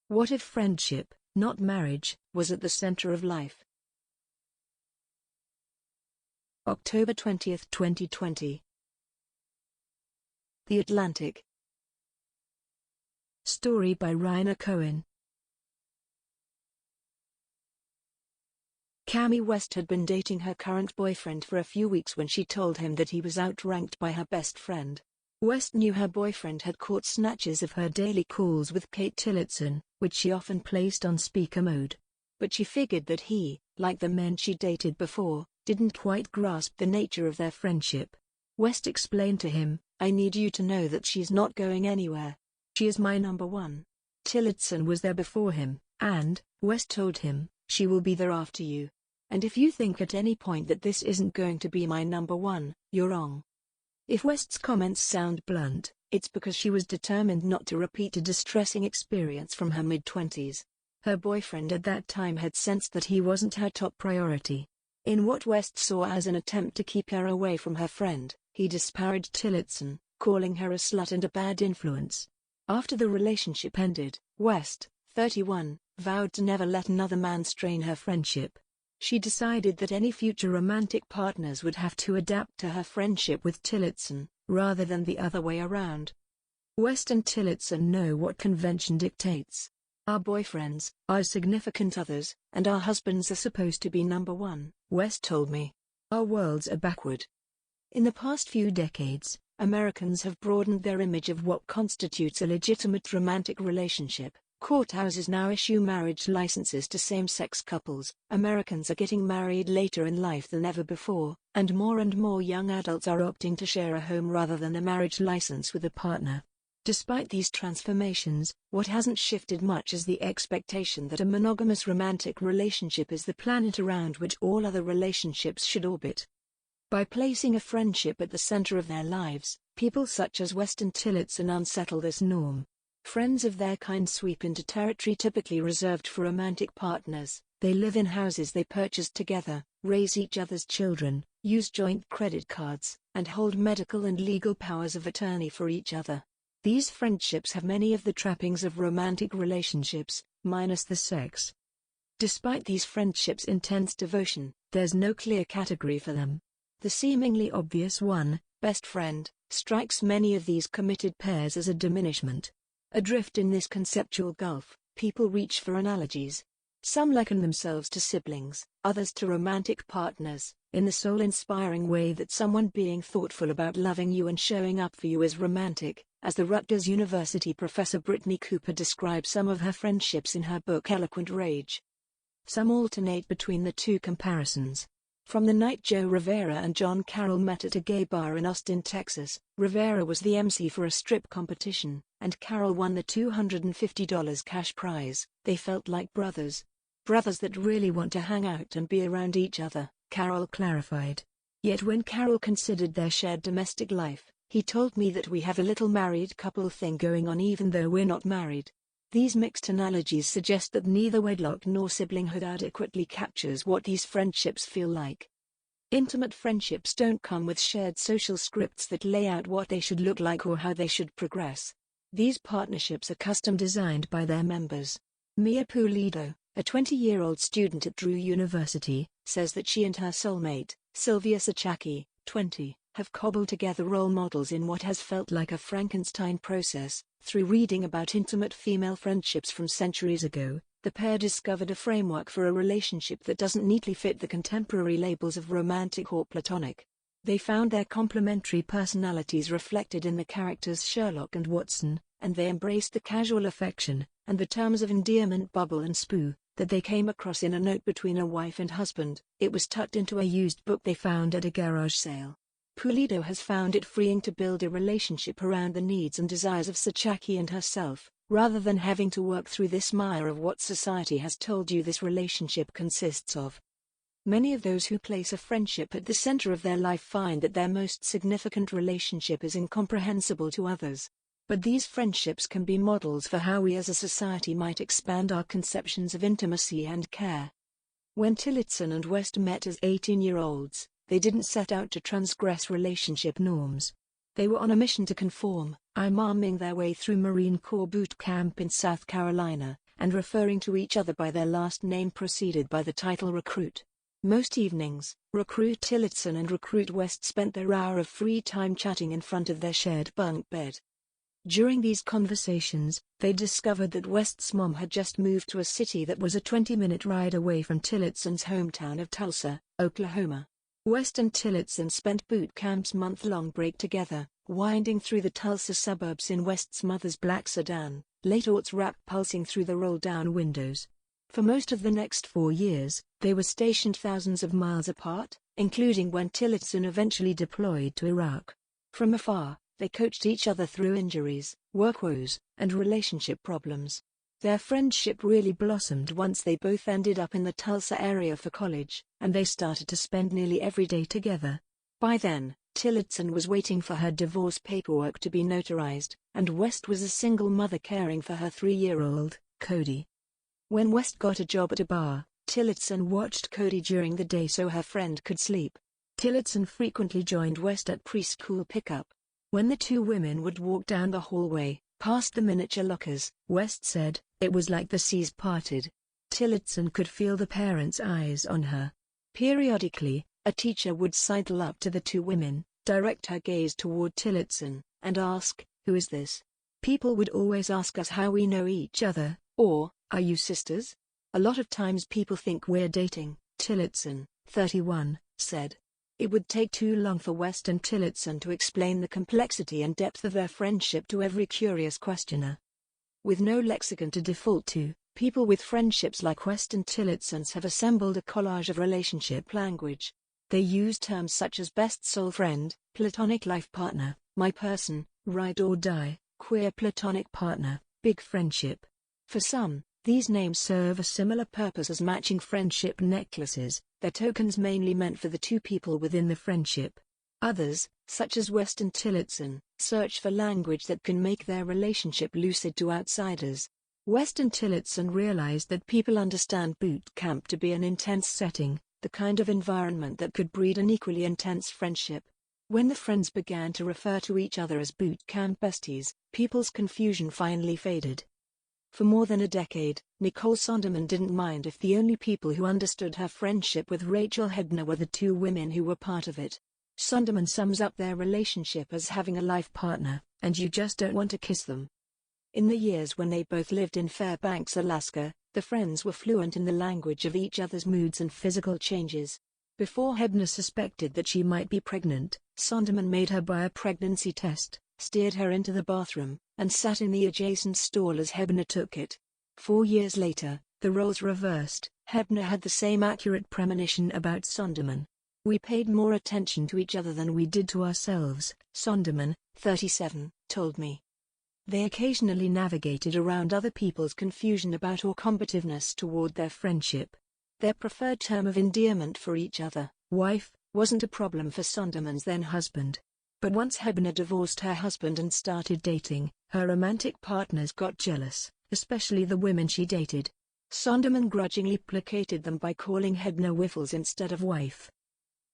What if friendship, not marriage, was at the center of life? October 20, 2020. The Atlantic. Story by Rhaina Cohen. Kami West had been dating her current boyfriend for a few weeks when she told him that he was outranked by her best friend. West knew her boyfriend had caught snatches of her daily calls with Kate Tillotson, which she often placed on speaker mode. But she figured that he, like the men she dated before, didn't quite grasp the nature of their friendship. West explained to him, "I need you to know that she's not going anywhere. She is my number one." Tillotson was there before him, and, West told him, "She will be there after you. And if you think at any point that this isn't going to be my number one, you're wrong." If West's comments sound blunt, it's because she was determined not to repeat a distressing experience from her mid-20s. Her boyfriend at that time had sensed that he wasn't her top priority. In what West saw as an attempt to keep her away from her friend, he disparaged Tillotson, calling her a slut and a bad influence. After the relationship ended, West, 31, vowed to never let another man strain her friendship. She decided that any future romantic partners would have to adapt to her friendship with Tillotson, rather than the other way around. West and Tillotson know what convention dictates. Our boyfriends, our significant others, and our husbands are supposed to be number one, West told me. Our worlds are backward. In the past few decades, Americans have broadened their image of what constitutes a legitimate romantic relationship. Courthouses now issue marriage licenses to same-sex couples. Americans are getting married later in life than ever before, and more young adults are opting to share a home rather than a marriage license with a partner. Despite these transformations, what hasn't shifted much is the expectation that a monogamous romantic relationship is the planet around which all other relationships should orbit. By placing a friendship at the center of their lives, people such as West and Tillotson unsettle this norm. Friends of their kind sweep into territory typically reserved for romantic partners. They live in houses they purchased together, raise each other's children, use joint credit cards, and hold medical and legal powers of attorney for each other. These friendships have many of the trappings of romantic relationships, minus the sex. Despite these friendships' intense devotion, there's no clear category for them. The seemingly obvious one, best friend, strikes many of these committed pairs as a diminishment. Adrift in this conceptual gulf, people reach for analogies. Some liken themselves to siblings, others to romantic partners, in the soul-inspiring way that someone being thoughtful about loving you and showing up for you is romantic, as the Rutgers University professor Brittany Cooper describes some of her friendships in her book Eloquent Rage. Some alternate between the two comparisons. From the night Joe Rivera and John Carroll met at a gay bar in Austin, Texas, Rivera was the MC for a strip competition, and Carroll won the $250 cash prize. They felt like brothers. Brothers that really want to hang out and be around each other, Carroll clarified. Yet when Carroll considered their shared domestic life, he told me that we have a little married couple thing going on even though we're not married. These mixed analogies suggest that neither wedlock nor siblinghood adequately captures what these friendships feel like. Intimate friendships don't come with shared social scripts that lay out what they should look like or how they should progress. These partnerships are custom designed by their members. Mia Pulido, a 20-year-old student at Drew University, says that she and her soulmate, Sylvia Sachaki, 20, have cobbled together role models in what has felt like a Frankenstein process. Through reading about intimate female friendships from centuries ago, the pair discovered a framework for a relationship that doesn't neatly fit the contemporary labels of romantic or platonic. They found their complementary personalities reflected in the characters Sherlock and Watson, and they embraced the casual affection, and the terms of endearment bubble and spoo, that they came across in a note between a wife and husband. It was tucked into a used book they found at a garage sale. Pulido has found it freeing to build a relationship around the needs and desires of Sachaki and herself, rather than having to work through this mire of what society has told you this relationship consists of. Many of those who place a friendship at the center of their life find that their most significant relationship is incomprehensible to others. But these friendships can be models for how we as a society might expand our conceptions of intimacy and care. When Tillotson and West met as 18-year-olds, they didn't set out to transgress relationship norms. They were on a mission to conform, IMAMing their way through Marine Corps boot camp in South Carolina, and referring to each other by their last name preceded by the title Recruit. Most evenings, Recruit Tillotson and Recruit West spent their hour of free time chatting in front of their shared bunk bed. During these conversations, they discovered that West's mom had just moved to a city that was a 20-minute ride away from Tillotson's hometown of Tulsa, Oklahoma. West and Tillotson spent boot camp's month-long break together, winding through the Tulsa suburbs in West's mother's black sedan, late aughts rap pulsing through the roll-down windows. For most of the next 4 years, they were stationed thousands of miles apart, including when Tillotson eventually deployed to Iraq. From afar, they coached each other through injuries, work woes, and relationship problems. Their friendship really blossomed once they both ended up in the Tulsa area for college, and they started to spend nearly every day together. By then, Tillotson was waiting for her divorce paperwork to be notarized, and West was a single mother caring for her 3-year-old, Cody. When West got a job at a bar, Tillotson watched Cody during the day so her friend could sleep. Tillotson frequently joined West at preschool pickup. When the two women would walk down the hallway, past the miniature lockers, West said, it was like the seas parted. Tillotson could feel the parents' eyes on her. Periodically, a teacher would sidle up to the two women, direct her gaze toward Tillotson, and ask, "Who is this?" People would always ask us how we know each other, or, "Are you sisters?" A lot of times people think we're dating, Tillotson, 31, said. It would take too long for West and Tillotson to explain the complexity and depth of their friendship to every curious questioner. With no lexicon to default to, people with friendships like West and Tillotson's have assembled a collage of relationship language. They use terms such as best soul friend, platonic life partner, my person, ride or die, queer platonic partner, big friendship. For some, these names serve a similar purpose as matching friendship necklaces, their tokens mainly meant for the two people within the friendship. Others, such as West and Tillotson, search for language that can make their relationship lucid to outsiders. West and Tillotson realized that people understand boot camp to be an intense setting, the kind of environment that could breed an equally intense friendship. When the friends began to refer to each other as boot camp besties, people's confusion finally faded. For more than a decade, Nicole Sonderman didn't mind if the only people who understood her friendship with Rachel Hebner were the two women who were part of it. Sonderman sums up their relationship as having a life partner, and you just don't want to kiss them. In the years when they both lived in Fairbanks, Alaska, the friends were fluent in the language of each other's moods and physical changes. Before Hebner suspected that she might be pregnant, Sonderman made her buy a pregnancy test, steered her into the bathroom, and sat in the adjacent stall as Hebner took it. 4 years later, the roles reversed. Hebner had the same accurate premonition about Sonderman. We paid more attention to each other than we did to ourselves, Sonderman, 37, told me. They occasionally navigated around other people's confusion about or combativeness toward their friendship. Their preferred term of endearment for each other, wife, wasn't a problem for Sonderman's then husband. But once Hebner divorced her husband and started dating, her romantic partners got jealous, especially the women she dated. Sonderman grudgingly placated them by calling Hebner Wiffles instead of wife.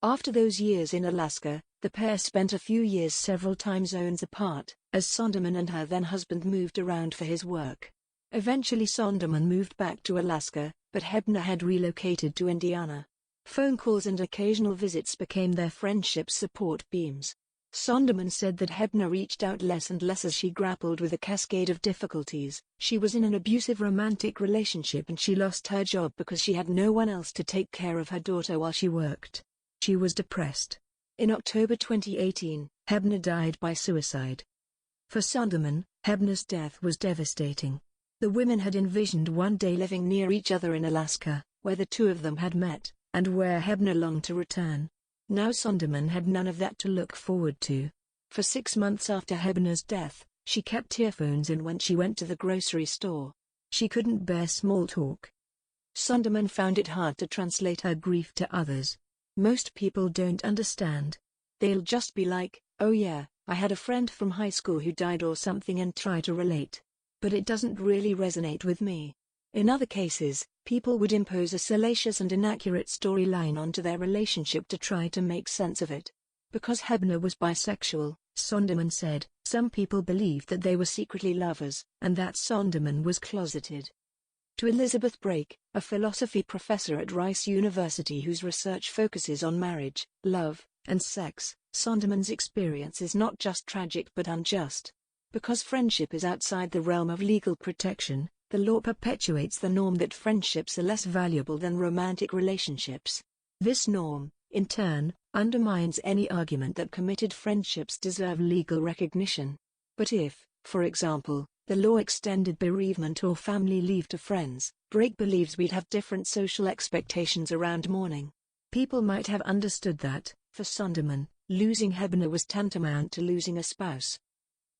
After those years in Alaska, the pair spent a few years several time zones apart, as Sonderman and her then-husband moved around for his work. Eventually Sonderman moved back to Alaska, but Hebner had relocated to Indiana. Phone calls and occasional visits became their friendship's support beams. Sonderman said that Hebner reached out less and less as she grappled with a cascade of difficulties. She was in an abusive romantic relationship and she lost her job because she had no one else to take care of her daughter while she worked. She was depressed. In October 2018, Hebner died by suicide. For Sonderman, Hebner's death was devastating. The women had envisioned one day living near each other in Alaska, where the two of them had met, and where Hebner longed to return. Now Sonderman had none of that to look forward to. For 6 months after Hebner's death, she kept earphones in when she went to the grocery store. She couldn't bear small talk. Sonderman found it hard to translate her grief to others. Most people don't understand. They'll just be like, "Oh yeah, I had a friend from high school who died" or something, and try to relate. But it doesn't really resonate with me. In other cases, people would impose a salacious and inaccurate storyline onto their relationship to try to make sense of it. Because Hebner was bisexual, Sonderman said, some people believed that they were secretly lovers, and that Sonderman was closeted. To Elizabeth Brake, a philosophy professor at Rice University whose research focuses on marriage, love, and sex, Sonderman's experience is not just tragic but unjust. Because friendship is outside the realm of legal protection, the law perpetuates the norm that friendships are less valuable than romantic relationships. This norm, in turn, undermines any argument that committed friendships deserve legal recognition. But if, for example, the law extended bereavement or family leave to friends, Brake believes we'd have different social expectations around mourning. People might have understood that, for Sonderman, losing Hebner was tantamount to losing a spouse.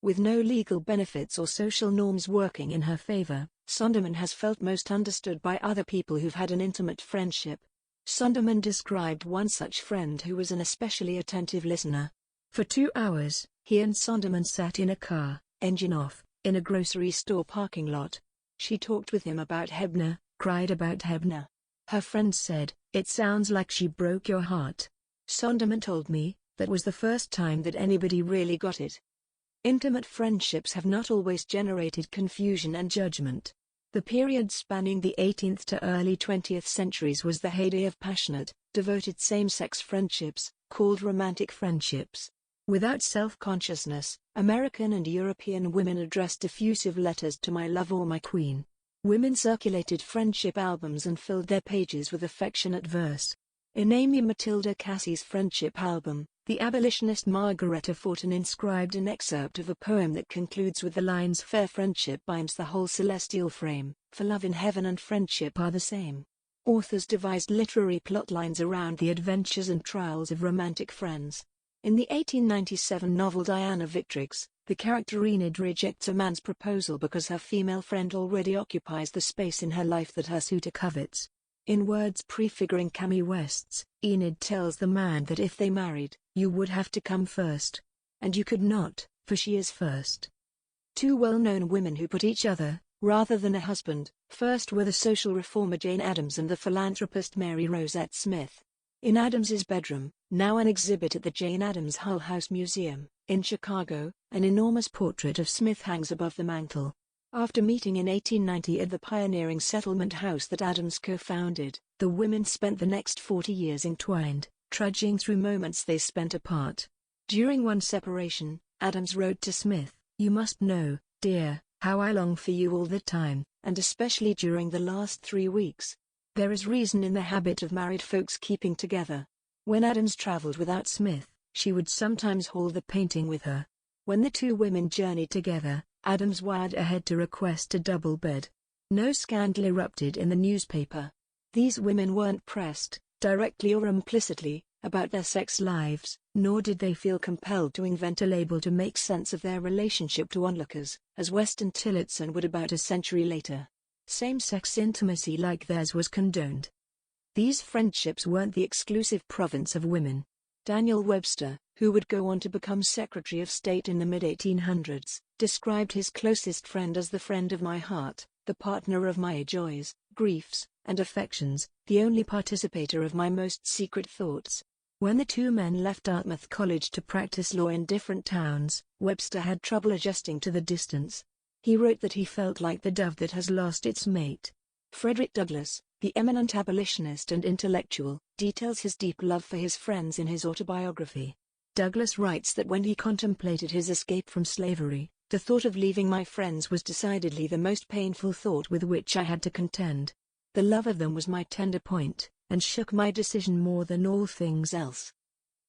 With no legal benefits or social norms working in her favor, Sonderman has felt most understood by other people who've had an intimate friendship. Sonderman described one such friend who was an especially attentive listener. For 2 hours, he and Sonderman sat in a car, engine off, in a grocery store parking lot. She talked with him about Hebner, cried about Hebner. Her friend said, "It sounds like she broke your heart." Sonderman told me, "That was the first time that anybody really got it." Intimate friendships have not always generated confusion and judgment. The period spanning the 18th to early 20th centuries was the heyday of passionate, devoted same-sex friendships, called romantic friendships. Without self-consciousness, American and European women addressed effusive letters to "my love" or "my queen." Women circulated friendship albums and filled their pages with affectionate verse. In Amy Matilda Cassie's friendship album, the abolitionist Margaretta Fortin inscribed an excerpt of a poem that concludes with the lines, "Fair friendship binds the whole celestial frame, for love in heaven and friendship are the same." Authors devised literary plotlines around the adventures and trials of romantic friends. In the 1897 novel Diana Victrix, the character Enid rejects a man's proposal because her female friend already occupies the space in her life that her suitor covets. In words prefiguring Kanye West's, Enid tells the man that if they married, "You would have to come first. And you could not, for she is first." Two well-known women who put each other, rather than a husband, first were the social reformer Jane Addams and the philanthropist Mary Rosette Smith. In Addams's bedroom, now an exhibit at the Jane Addams Hull House Museum, in Chicago, an enormous portrait of Smith hangs above the mantel. After meeting in 1890 at the pioneering settlement house that Addams co-founded, the women spent the next 40 years entwined, trudging through moments they spent apart. During one separation, Addams wrote to Smith, "You must know, dear, how I long for you all the time, and especially during the last 3 weeks. There is reason in the habit of married folks keeping together." When Addams traveled without Smith, she would sometimes haul the painting with her. When the two women journeyed together, Addams wired ahead to request a double bed. No scandal erupted in the newspaper. These women weren't pressed, directly or implicitly, about their sex lives, nor did they feel compelled to invent a label to make sense of their relationship to onlookers, as Weston Tillotson would about a century later. Same-sex intimacy like theirs was condoned. These friendships weren't the exclusive province of women. Daniel Webster, who would go on to become Secretary of State in the mid-1800s, described his closest friend as the friend of my heart, the partner of my joys, griefs, and affections, the only participator of my most secret thoughts. When the two men left Dartmouth College to practice law in different towns, Webster had trouble adjusting to the distance. He wrote that he felt like the dove that has lost its mate. Frederick Douglass, the eminent abolitionist and intellectual, details his deep love for his friends in his autobiography. Douglass writes that when he contemplated his escape from slavery, the thought of leaving my friends was decidedly the most painful thought with which I had to contend. The love of them was my tender point, and shook my decision more than all things else.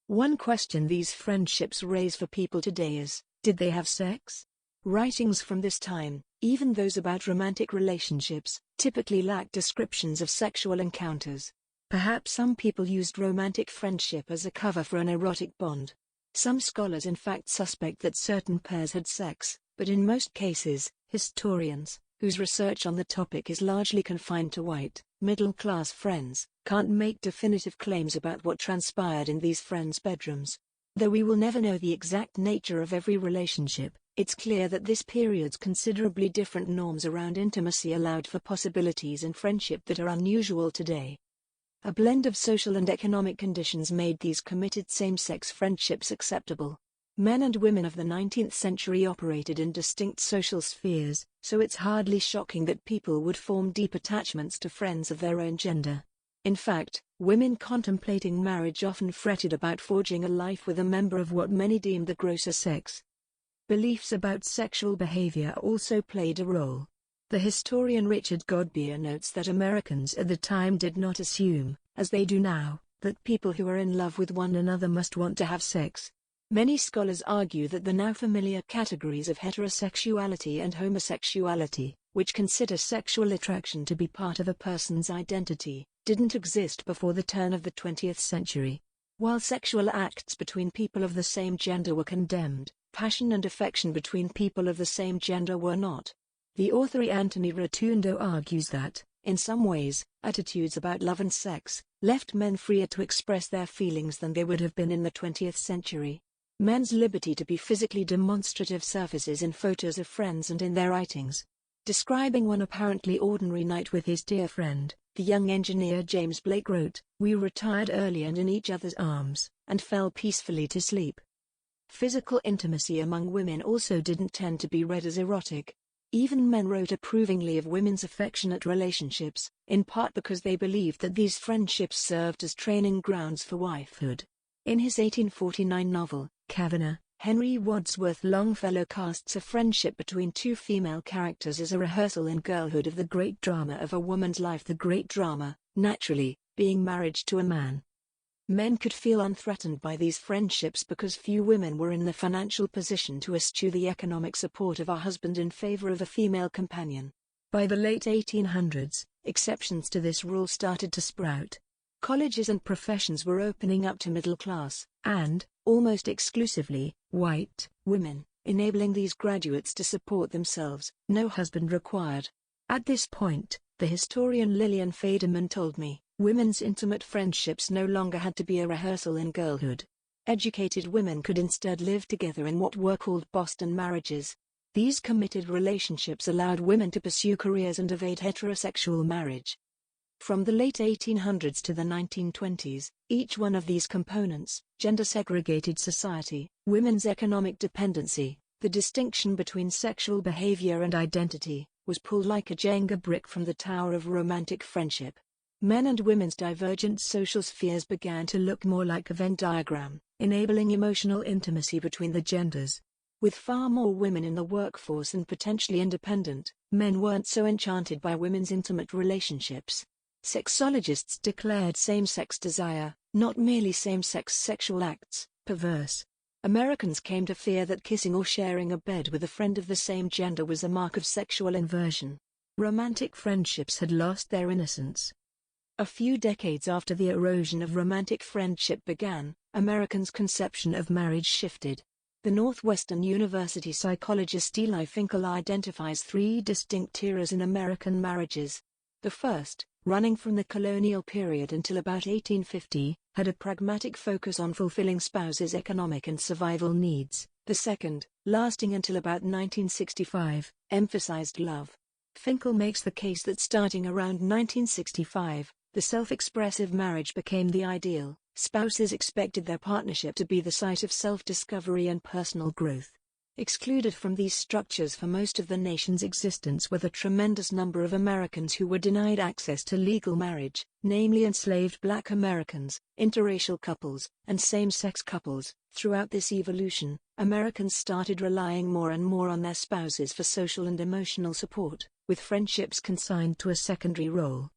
One question these friendships raise for people today is, did they have sex? Writings from this time, even those about romantic relationships, typically lack descriptions of sexual encounters. Perhaps some people used romantic friendship as a cover for an erotic bond. Some scholars in fact suspect that certain pairs had sex, but in most cases, historians, whose research on the topic is largely confined to white, middle-class friends, can't make definitive claims about what transpired in these friends' bedrooms. Though we will never know the exact nature of every relationship, it's clear that this period's considerably different norms around intimacy allowed for possibilities in friendship that are unusual today. A blend of social and economic conditions made these committed same-sex friendships acceptable. Men and women of the 19th century operated in distinct social spheres, so it's hardly shocking that people would form deep attachments to friends of their own gender. In fact, women contemplating marriage often fretted about forging a life with a member of what many deemed the grosser sex. Beliefs about sexual behavior also played a role. The historian Richard Godbeer notes that Americans at the time did not assume, as they do now, that people who are in love with one another must want to have sex. Many scholars argue that the now familiar categories of heterosexuality and homosexuality, which consider sexual attraction to be part of a person's identity, didn't exist before the turn of the 20th century. While sexual acts between people of the same gender were condemned, passion and affection between people of the same gender were not. The author Anthony Rotundo argues that, in some ways, attitudes about love and sex left men freer to express their feelings than they would have been in the 20th century. Men's liberty to be physically demonstrative surfaces in photos of friends and in their writings. Describing one apparently ordinary night with his dear friend, the young engineer James Blake wrote, "We retired early and in each other's arms, and fell peacefully to sleep." Physical intimacy among women also didn't tend to be read as erotic. Even men wrote approvingly of women's affectionate relationships, in part because they believed that these friendships served as training grounds for wifehood. In his 1849 novel, Kavanagh, Henry Wadsworth Longfellow casts a friendship between two female characters as a rehearsal in girlhood of the great drama of a woman's life, the great drama, naturally, being marriage to a man. Men could feel unthreatened by these friendships because few women were in the financial position to eschew the economic support of a husband in favor of a female companion. By the late 1800s, exceptions to this rule started to sprout. Colleges and professions were opening up to middle-class, and, almost exclusively, white women, enabling these graduates to support themselves, no husband required. At this point, the historian Lillian Faderman told me, women's intimate friendships no longer had to be a rehearsal in girlhood. Educated women could instead live together in what were called Boston marriages. These committed relationships allowed women to pursue careers and evade heterosexual marriage. From the late 1800s to the 1920s, each one of these components, gender-segregated society, women's economic dependency, the distinction between sexual behavior and identity, was pulled like a Jenga brick from the tower of romantic friendship. Men and women's divergent social spheres began to look more like a Venn diagram, enabling emotional intimacy between the genders. With far more women in the workforce and potentially independent, men weren't so enchanted by women's intimate relationships. Sexologists declared same-sex desire, not merely same-sex sexual acts, perverse. Americans came to fear that kissing or sharing a bed with a friend of the same gender was a mark of sexual inversion. Romantic friendships had lost their innocence. A few decades after the erosion of romantic friendship began, Americans' conception of marriage shifted. The Northwestern University psychologist Eli Finkel identifies three distinct eras in American marriages. The first, running from the colonial period until about 1850, had a pragmatic focus on fulfilling spouses' economic and survival needs. The second, lasting until about 1965, emphasized love. Finkel makes the case that starting around 1965, the self-expressive marriage became the ideal. Spouses expected their partnership to be the site of self-discovery and personal growth. Excluded from these structures for most of the nation's existence were the tremendous number of Americans who were denied access to legal marriage, namely enslaved Black Americans, interracial couples, and same-sex couples. Throughout this evolution, Americans started relying more and more on their spouses for social and emotional support, with friendships consigned to a secondary role.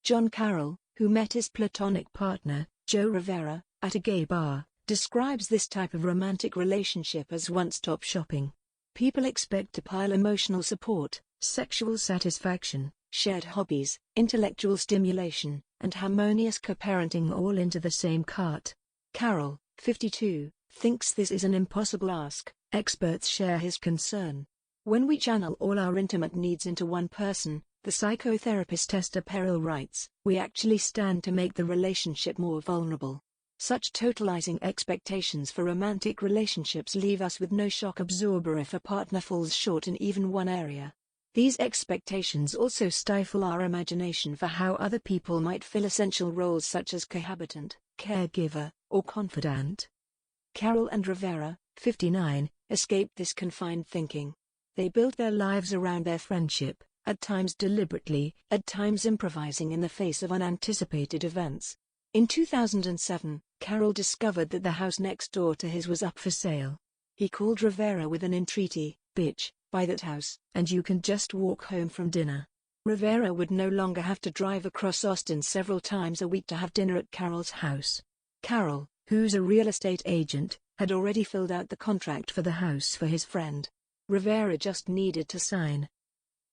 John Carroll, who met his platonic partner, Joe Rivera, at a gay bar, describes this type of romantic relationship as one-stop shopping. People expect to pile emotional support, sexual satisfaction, shared hobbies, intellectual stimulation, and harmonious co-parenting all into the same cart. Carroll, 52, thinks this is an impossible ask. Experts share his concern. When we channel all our intimate needs into one person, the psychotherapist Esther Perel writes, we actually stand to make the relationship more vulnerable. Such totalizing expectations for romantic relationships leave us with no shock absorber if a partner falls short in even one area. These expectations also stifle our imagination for how other people might fill essential roles such as cohabitant, caregiver, or confidant. Carroll and Rivera, 59, escaped this confined thinking. They built their lives around their friendship, at times deliberately, at times improvising in the face of unanticipated events. In 2007, Carroll discovered that the house next door to his was up for sale. He called Rivera with an entreaty, "Bitch, buy that house, and you can just walk home from dinner." Rivera would no longer have to drive across Austin several times a week to have dinner at Carroll's house. Carroll, who's a real estate agent, had already filled out the contract for the house for his friend. Rivera just needed to sign.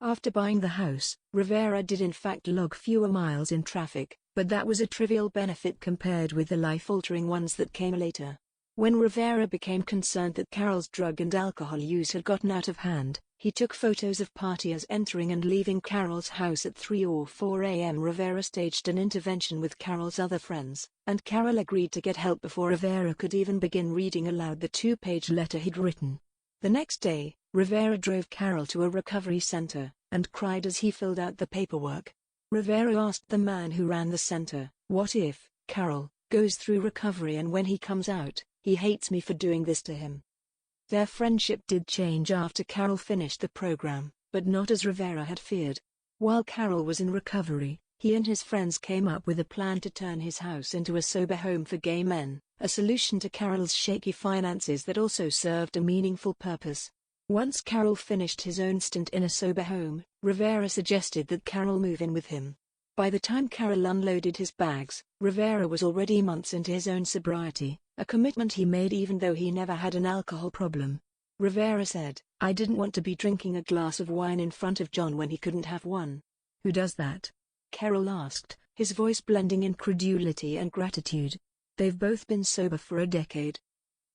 After buying the house, Rivera did in fact log fewer miles in traffic, but that was a trivial benefit compared with the life-altering ones that came later. When Rivera became concerned that Carroll's drug and alcohol use had gotten out of hand, he took photos of partiers entering and leaving Carroll's house at 3 or 4 a.m. Rivera staged an intervention with Carroll's other friends, and Carroll agreed to get help before Rivera could even begin reading aloud the 2-page letter he'd written. The next day, Rivera drove Carroll to a recovery center, and cried as he filled out the paperwork. Rivera asked the man who ran the center, "What if Carroll goes through recovery and when he comes out, he hates me for doing this to him?" Their friendship did change after Carroll finished the program, but not as Rivera had feared. While Carroll was in recovery, he and his friends came up with a plan to turn his house into a sober home for gay men, a solution to Carroll's shaky finances that also served a meaningful purpose. Once Carroll finished his own stint in a sober home, Rivera suggested that Carroll move in with him. By the time Carroll unloaded his bags, Rivera was already months into his own sobriety, a commitment he made even though he never had an alcohol problem. Rivera said, "I didn't want to be drinking a glass of wine in front of John when he couldn't have one." "Who does that?" Carroll asked, his voice blending incredulity and gratitude. "They've both been sober for a decade."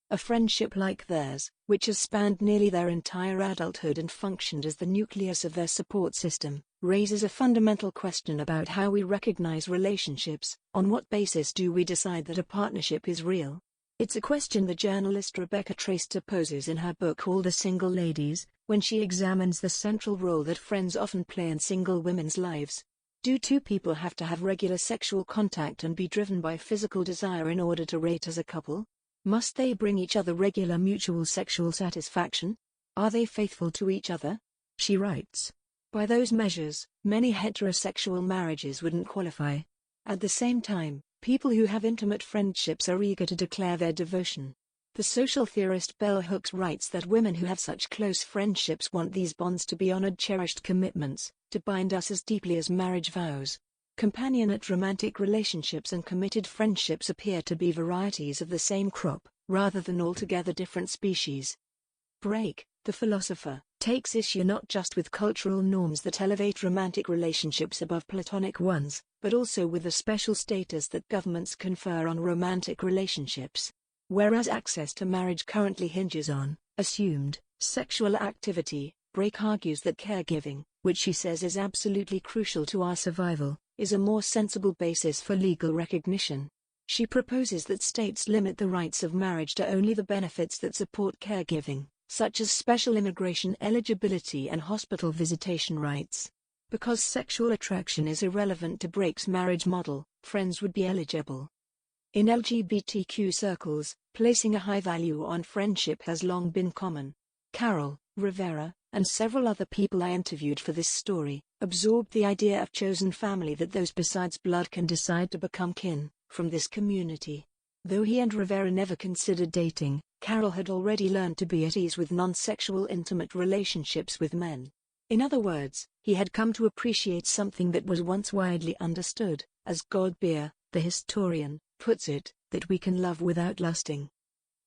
A friendship like theirs, which has spanned nearly their entire adulthood and functioned as the nucleus of their support system, raises a fundamental question about how we recognize relationships. On what basis do we decide that a partnership is real? It's a question the journalist Rebecca Traister poses in her book All the Single Ladies, when she examines the central role that friends often play in single women's lives. Do two people have to have regular sexual contact and be driven by physical desire in order to rate as a couple? Must they bring each other regular mutual sexual satisfaction? Are they faithful to each other? She writes, "By those measures, many heterosexual marriages wouldn't qualify." At the same time, people who have intimate friendships are eager to declare their devotion. The social theorist Bell Hooks writes that women who have such close friendships want these bonds to be honored, cherished commitments, to bind us as deeply as marriage vows. Companionate romantic relationships and committed friendships appear to be varieties of the same crop, rather than altogether different species. Brake, the philosopher, takes issue not just with cultural norms that elevate romantic relationships above platonic ones, but also with the special status that governments confer on romantic relationships. Whereas access to marriage currently hinges on assumed sexual activity, Brake argues that caregiving, which she says is absolutely crucial to our survival, is a more sensible basis for legal recognition. She proposes that states limit the rights of marriage to only the benefits that support caregiving, such as special immigration eligibility and hospital visitation rights. Because sexual attraction is irrelevant to Brake's marriage model, friends would be eligible. In LGBTQ circles, placing a high value on friendship has long been common. Carroll, Rivera, and several other people I interviewed for this story, absorbed the idea of chosen family, that those besides blood can decide to become kin, from this community. Though he and Rivera never considered dating, Carroll had already learned to be at ease with non-sexual intimate relationships with men. In other words, he had come to appreciate something that was once widely understood, as Godbeer, the historian, puts it, that we can love without lusting.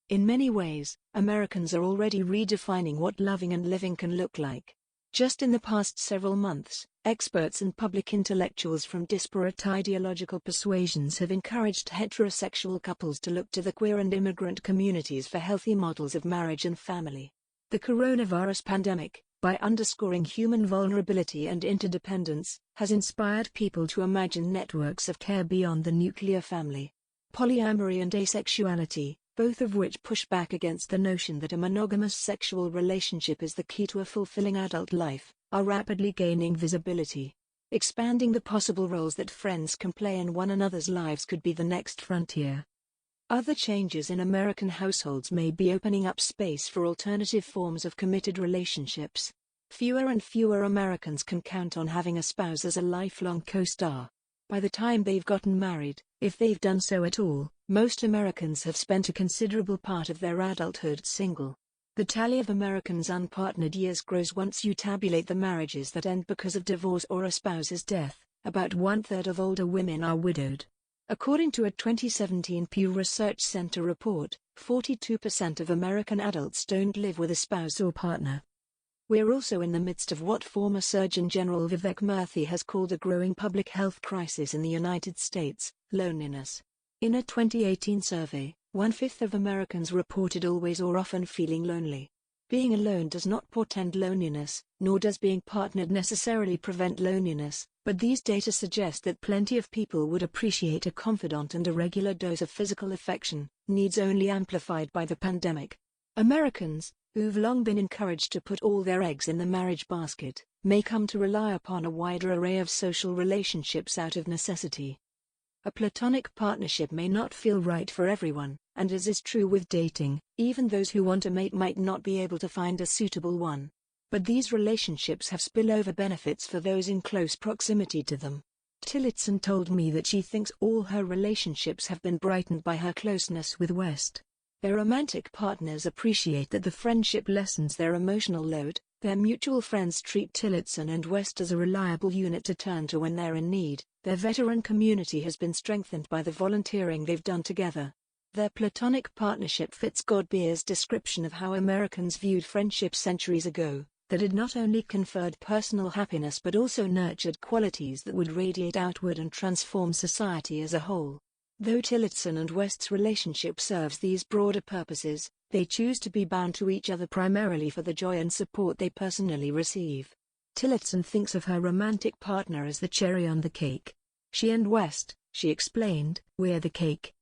In many ways, Americans are already redefining what loving and living can look like. Just in the past several months, experts and public intellectuals from disparate ideological persuasions have encouraged heterosexual couples to look to the queer and immigrant communities for healthy models of marriage and family. The coronavirus pandemic, by underscoring human vulnerability and interdependence, has inspired people to imagine networks of care beyond the nuclear family. Polyamory and asexuality, both of which push back against the notion that a monogamous sexual relationship is the key to a fulfilling adult life, are rapidly gaining visibility. Expanding the possible roles that friends can play in one another's lives could be the next frontier. Other changes in American households may be opening up space for alternative forms of committed relationships. Fewer and fewer Americans can count on having a spouse as a lifelong co-star. By the time they've gotten married, if they've done so at all, most Americans have spent a considerable part of their adulthood single. The tally of Americans' unpartnered years grows once you tabulate the marriages that end because of divorce or a spouse's death. About 1/3 of older women are widowed. According to a 2017 Pew Research Center report, 42% of American adults don't live with a spouse or partner. We're also in the midst of what former Surgeon General Vivek Murthy has called a growing public health crisis in the United States: loneliness. In a 2018 survey, 1/5 of Americans reported always or often feeling lonely. Being alone does not portend loneliness, nor does being partnered necessarily prevent loneliness, but these data suggest that plenty of people would appreciate a confidant and a regular dose of physical affection, needs only amplified by the pandemic. Americans, who've long been encouraged to put all their eggs in the marriage basket, may come to rely upon a wider array of social relationships out of necessity. A platonic partnership may not feel right for everyone, and as is true with dating, even those who want a mate might not be able to find a suitable one. But these relationships have spillover benefits for those in close proximity to them. Tillotson told me that she thinks all her relationships have been brightened by her closeness with West. Their romantic partners appreciate that the friendship lessens their emotional load. Their mutual friends treat Tillotson and West as a reliable unit to turn to when they're in need. Their veteran community has been strengthened by the volunteering they've done together. Their platonic partnership fits Godbeer's description of how Americans viewed friendship centuries ago, that it not only conferred personal happiness but also nurtured qualities that would radiate outward and transform society as a whole. Though Tillotson and West's relationship serves these broader purposes, they choose to be bound to each other primarily for the joy and support they personally receive. Tillotson thinks of her romantic partner as the cherry on the cake. She and West, she explained, we're the cake,